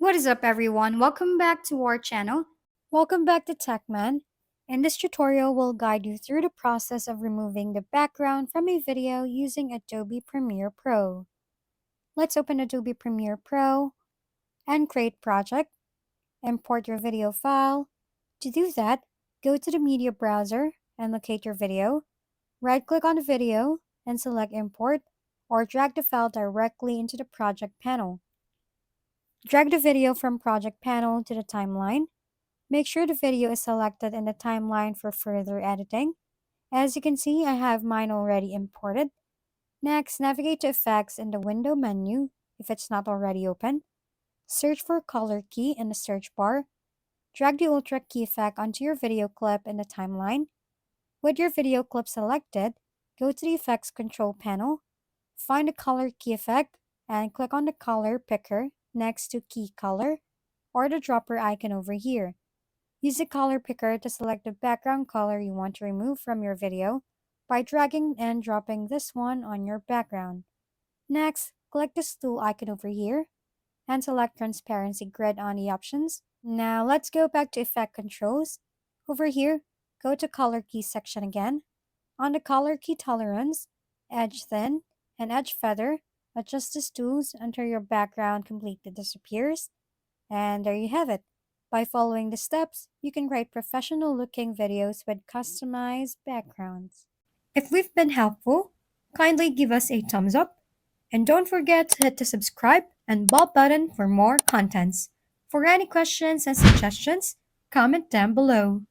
What is up, everyone? Welcome back to our channel. Welcome back to TechMan. In this tutorial, we'll guide you through the process of removing the background from a video using Adobe Premiere Pro. Let's open Adobe Premiere Pro and create project. Import your video file. To do that, go to the media browser and locate your video. Right-click on the video and select Import, or drag the file directly into the project panel. Drag the video from project panel to the timeline. Make sure the video is selected in the timeline for further editing. As you can see, I have mine already imported. Next, navigate to Effects in the Window menu if it's not already open. Search for Color key in the search bar. Drag the Ultra key effect onto your video clip in the timeline. With your video clip selected, go to the Effects Control panel, find the Color key effect, and click on the color picker next to Key Color or the dropper icon over here. Use the color picker to select the background color you want to remove from your video by dragging and dropping this one on your background. Next, click this tool icon over here and select Transparency Grid on the options. Now let's go back to Effect Controls. Over here, go to Color Key section again. On the Color Key Tolerance, Edge Thin, and Edge Feather, adjust these tools until your background completely disappears. And there you have it. By following the steps, you can create professional-looking videos with customized backgrounds. If we've been helpful, kindly give us a thumbs up, and don't forget to hit the subscribe and bell button for more contents. For any questions and suggestions, comment down below.